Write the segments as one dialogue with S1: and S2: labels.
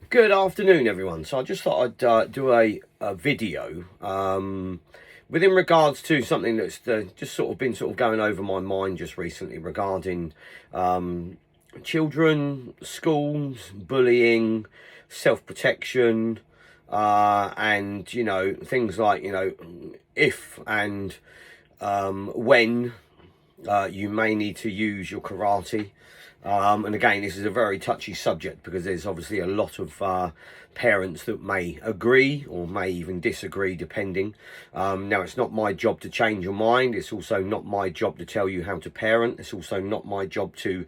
S1: Good afternoon, everyone. So I just thought I'd do a video within regards to something that's just sort of been going over my mind just recently regarding children, schools, bullying, self-protection, and things like if and when you may need to use your karate. And again, this is a very touchy subject because there's obviously a lot of parents that may agree or may even disagree, depending. Now, it's not my job to change your mind. It's also not my job to tell you how to parent. It's also not my job to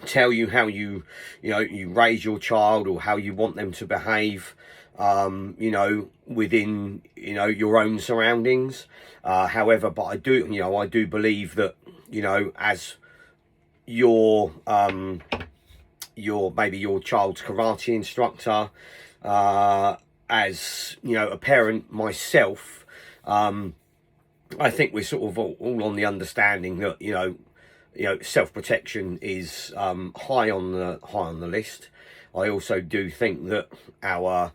S1: tell you how you raise your child or how you want them to behave. Within your own surroundings. However, but I do believe that as your maybe your child's karate instructor, as a parent myself, I think we're sort of all on the understanding that self-protection is high on the list. I also do think that our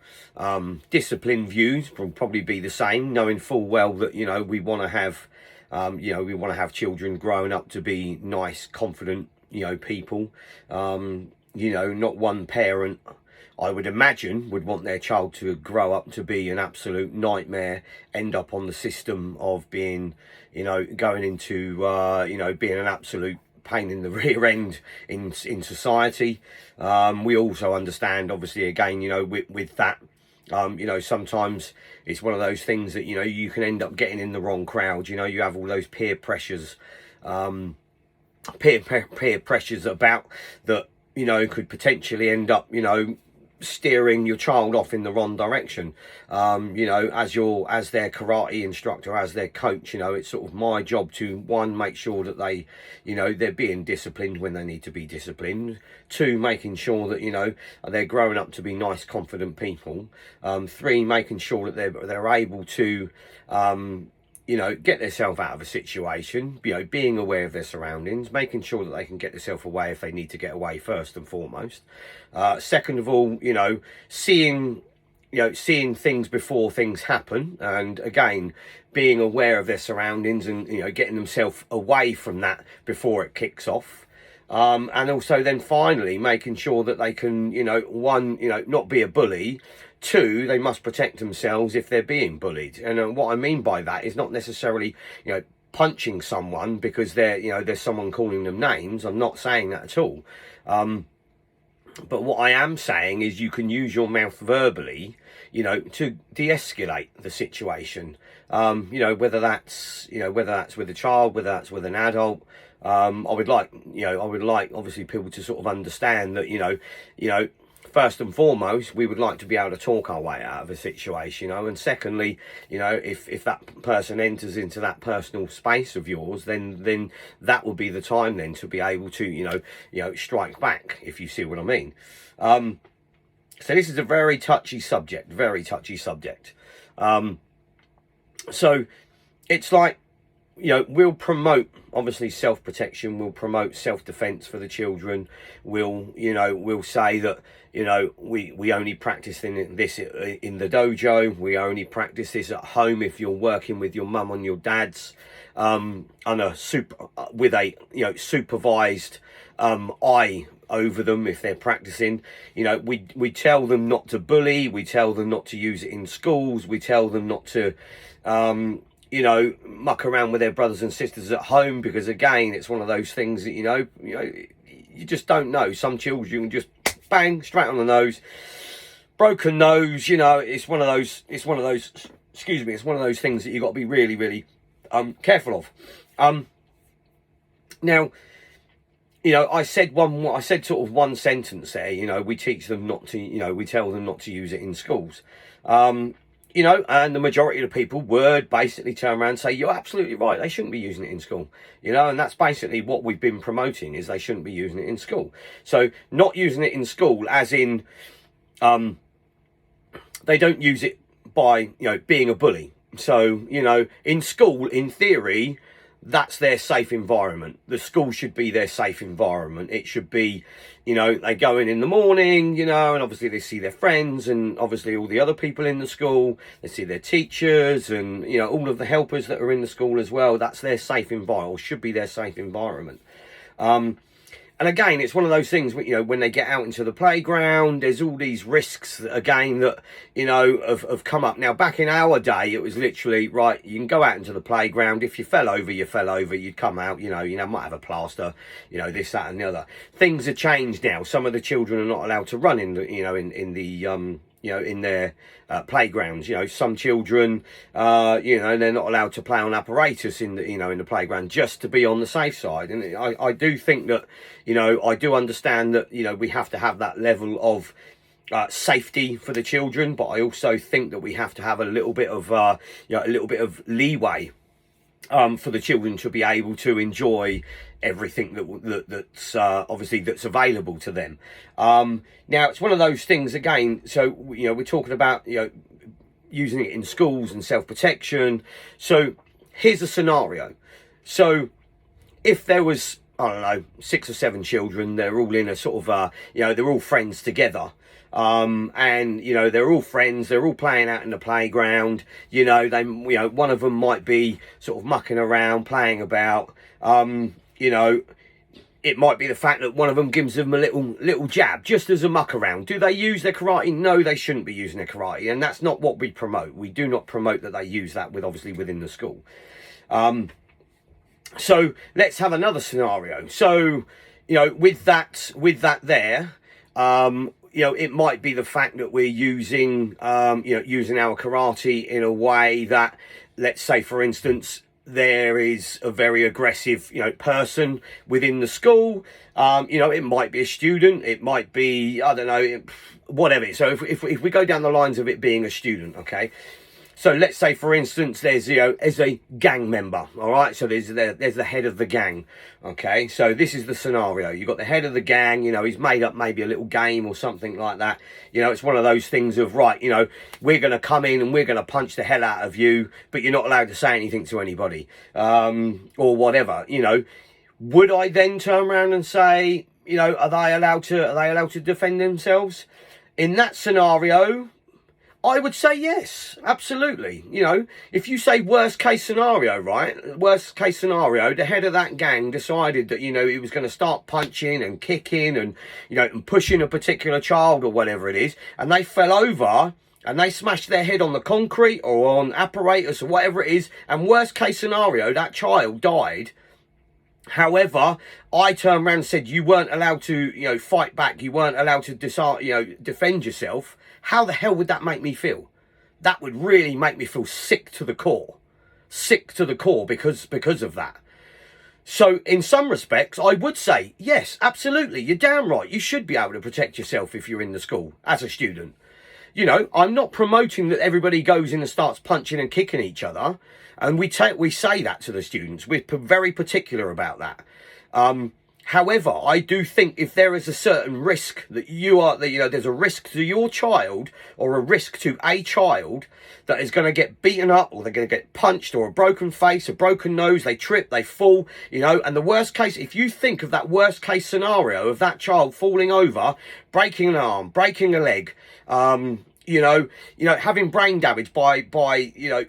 S1: discipline views will probably be the same, knowing full well that we want to have children growing up to be nice, confident, people. Not one parent, I would imagine, would want their child to grow up to be an absolute nightmare, end up on the system of being, going into, being an absolute pain in the rear end in society. We also understand, obviously, again, with that, sometimes it's one of those things that you can end up getting in the wrong crowd. You have all those peer pressures, peer pressures about that could potentially end up steering your child off in the wrong direction. As their karate instructor, as their coach, it's sort of my job to, one, make sure that they they're being disciplined when they need to be disciplined. Two, making sure that they're growing up to be nice, confident people. Three, making sure that they're able to get themselves out of a situation, being aware of their surroundings, making sure that they can get themselves away if they need to get away first and foremost. Second of all, seeing things before things happen, and again, being aware of their surroundings and, getting themselves away from that before it kicks off. And also then finally making sure that they can, one, not be a bully. Two, they must protect themselves if they're being bullied. And what I mean by that is not necessarily, punching someone because there's someone calling them names. I'm not saying that at all. But what I am saying is you can use your mouth verbally, to de-escalate the situation. Whether that's with a child, whether that's with an adult. I would like obviously people to sort of understand that, first and foremost, we would like to be able to talk our way out of a situation, and secondly, if that person enters into that personal space of yours, then that will be the time then to be able to, strike back, if you see what I mean. So this is a very touchy subject, so it's like, we'll promote obviously self-protection, we'll promote self-defense for the children, we'll say that we only practice this in the dojo, we only practice this at home if you're working with your mum and your dad's with a supervised eye over them if they're practicing. We tell them not to bully, we tell them not to use it in schools, we tell them not to muck around with their brothers and sisters at home, because again, it's one of those things that you just don't know. Some children you can just bang straight on the nose, broken nose. It's one of those it's one of those things that you got to be really, really careful of. Now, I said sort of one sentence there. We teach them not to, we tell them not to use it in schools. And the majority of the people would basically turn around and say, you're absolutely right, they shouldn't be using it in school. And that's basically what we've been promoting, is they shouldn't be using it in school. So not using it in school as in, they don't use it by, being a bully. So, in school, in theory, that's their safe environment. The school should be their safe environment. It should be, they go in the morning, and obviously they see their friends and obviously all the other people in the school. They see their teachers and, all of the helpers that are in the school as well. That's their safe environment, or should be their safe environment. And again, it's one of those things, when they get out into the playground, there's all these risks, again, that, have come up. Now, back in our day, it was literally, right, you can go out into the playground. If you fell over, you'd come out, might have a plaster, this, that and the other. Things have changed now. Some of the children are not allowed to run in their playgrounds. Some children, they're not allowed to play on apparatus in the playground, just to be on the safe side. And I do think that, I do understand that, we have to have that level of safety for the children, but I also think that we have to have a little bit of, leeway for the children to be able to enjoy everything that's obviously that's available to them. Now, it's one of those things, again, so we're talking about using it in schools and self-protection. So here's a scenario. So if there was, I don't know, 6 or 7 children, they're all in a sort of they're all friends together, and they're all friends, they're all playing out in the playground. One of them might be sort of mucking around, playing about. It might be the fact that one of them gives them a little jab, just as a muck around. Do they use their karate? No, they shouldn't be using their karate, and that's not what we promote. We do not promote that they use that obviously within the school. So let's have another scenario. So, with that there, it might be the fact that we're using our karate in a way that, let's say, for instance, there is a very aggressive, person within the school. It might be a student, it might be, I don't know, whatever. So if we go down the lines of it being a student, okay. So let's say, for instance, there's a gang member, all right? So there's the head of the gang, okay? So this is the scenario. You've got the head of the gang, he's made up maybe a little game or something like that. It's one of those things of, right, we're going to come in and we're going to punch the hell out of you, but you're not allowed to say anything to anybody, or whatever, Would I then turn around and say, are they allowed to defend themselves? In that scenario, I would say yes, absolutely. If you say worst case scenario, right? Worst case scenario, the head of that gang decided that, he was going to start punching and kicking and, and pushing a particular child or whatever it is. And they fell over and they smashed their head on the concrete or on apparatus or whatever it is. And worst case scenario, that child died. However, I turned around and said you weren't allowed to, fight back. You weren't allowed to defend yourself. How the hell would that make me feel? That would really make me feel sick to the core. Sick to the core because of that. So in some respects, I would say, yes, absolutely. You're damn right. You should be able to protect yourself if you're in the school as a student. I'm not promoting that everybody goes in and starts punching and kicking each other. And we say that to the students. We're very particular about that. However, I do think if there is a certain risk that there's a risk to your child or a risk to a child that is going to get beaten up or they're going to get punched or a broken face, a broken nose, they trip, they fall, and the worst case, if you think of that worst case scenario of that child falling over, breaking an arm, breaking a leg, having brain damage by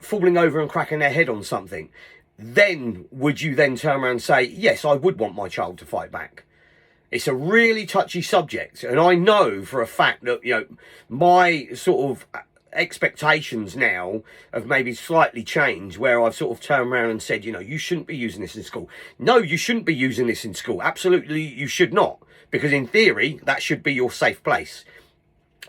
S1: falling over and cracking their head on something, then would you then turn around and say, yes, I would want my child to fight back? It's a really touchy subject. And I know for a fact that, my sort of expectations now have maybe slightly changed, where I've sort of turned around and said, you shouldn't be using this in school. No, you shouldn't be using this in school. Absolutely, you should not. Because in theory, that should be your safe place.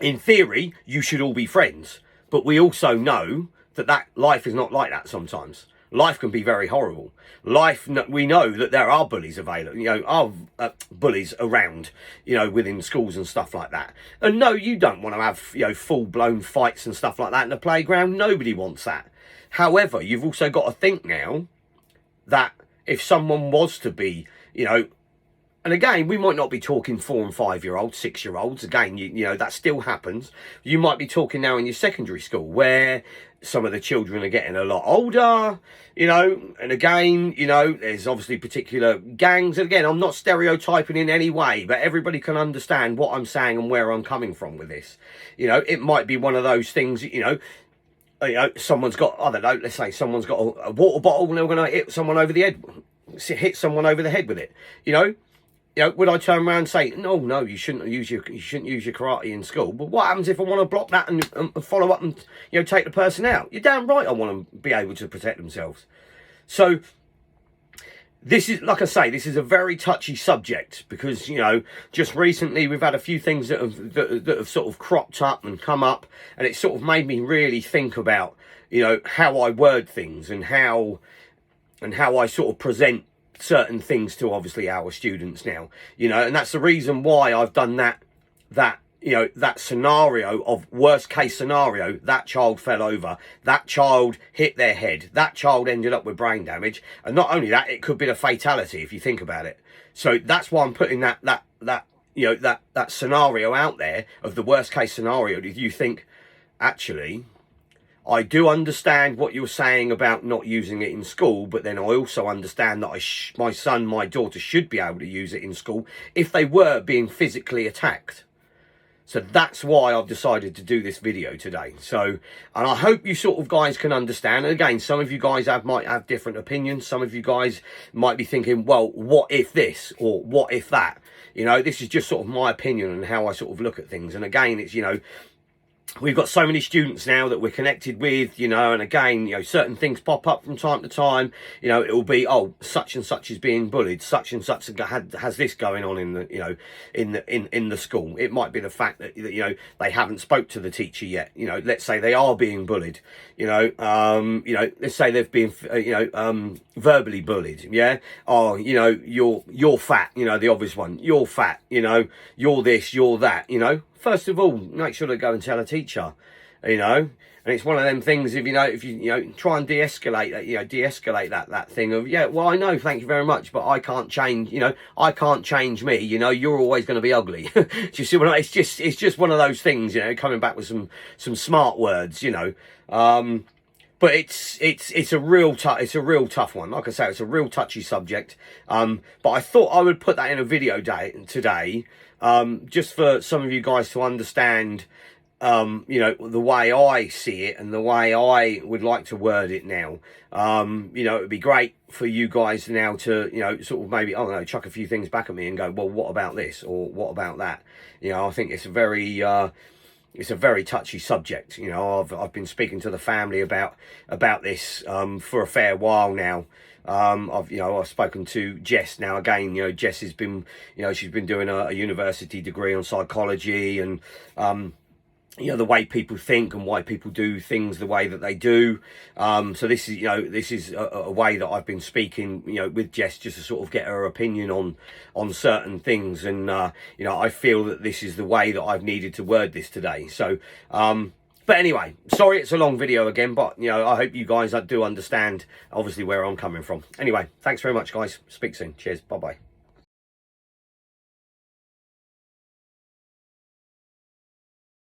S1: In theory, you should all be friends. But we also know that life is not like that sometimes. Life can be very horrible. We know that there are bullies available, bullies around, within schools and stuff like that. And no, you don't want to have, full-blown fights and stuff like that in the playground. Nobody wants that. However, you've also got to think now that if someone was to be, And again, we might not be talking 4 and 5 year olds, 6 year olds. Again, you know, that still happens. You might be talking now in your secondary school where some of the children are getting a lot older, you know, and again, you know, there's obviously particular gangs. And again, I'm not stereotyping in any way, but everybody can understand what I'm saying and where I'm coming from with this. You know, it might be one of those things, you know, someone's got, I don't know, let's say someone's got a water bottle and they're going to hit someone over the head, hit someone over the head with it, you know. You know, would I turn around and say, no, you shouldn't use your karate in school? But what happens if I want to block that and follow up and, you know, take the person out? You're damn right I want to be able to protect themselves. So this is, like I say, this is a very touchy subject because, you know, just recently we've had a few things that have sort of cropped up and come up, and it sort of made me really think about, you know, how I word things and how I sort of present certain things to obviously our students now, you know, and that's the reason why I've done that you know, that scenario of worst case scenario, that child fell over, that child hit their head, that child ended up with brain damage, and not only that, it could be a fatality if you think about it. So that's why I'm putting that you know, that scenario out there of the worst case scenario. If you think, actually, I do understand what you're saying about not using it in school, but then I also understand that my son, my daughter should be able to use it in school if they were being physically attacked. So that's why I've decided to do this video today. So, and I hope you sort of guys can understand. And again, some of you guys might have different opinions. Some of you guys might be thinking, well, what if this or what if that? You know, this is just sort of my opinion and how I sort of look at things. And again, it's, you know, we've got so many students now that we're connected with, you know, and again, you know, certain things pop up from time to time. You know, it will be, oh, such and such is being bullied, such and such has this going on in the, you know, in the school. It might be the fact that, you know, they haven't spoke to the teacher yet. You know, let's say they are being bullied. You know, let's say they've been, verbally bullied. Yeah. Oh, you know, you're fat. You know, the obvious one. You're fat. You know, you're this, you're that. You know. First of all, make sure to go and tell a teacher, you know, and it's one of them things, if you try and de-escalate that, de-escalate that thing of, yeah, well, I know, thank you very much, but I can't change, you know, I can't change me, you know, you're always going to be ugly. Do you see what it's just one of those things, you know, coming back with some smart words, you know, but it's a real tough one. Like I say, it's a real touchy subject. But I thought I would put that in a video today, just for some of you guys to understand, you know, the way I see it and the way I would like to word it now. You know, it'd be great for you guys now to, you know, sort of maybe, I don't know, chuck a few things back at me and go, well, what about this or what about that? You know, I think it's a very touchy subject. You know, I've been speaking to the family about this for a fair while now. I've spoken to Jess now. Again, you know, Jess has been, you know, she's been doing a university degree on psychology and you know, the way people think and why people do things the way that they do. So this is, you know, this is a way that I've been speaking, you know, with Jess just to sort of get her opinion on certain things. And, you know, I feel that this is the way that I've needed to word this today. So, but anyway, sorry, it's a long video again, but, you know, I hope you guys do understand, obviously, where I'm coming from. Anyway, thanks very much, guys. Speak soon. Cheers. Bye-bye.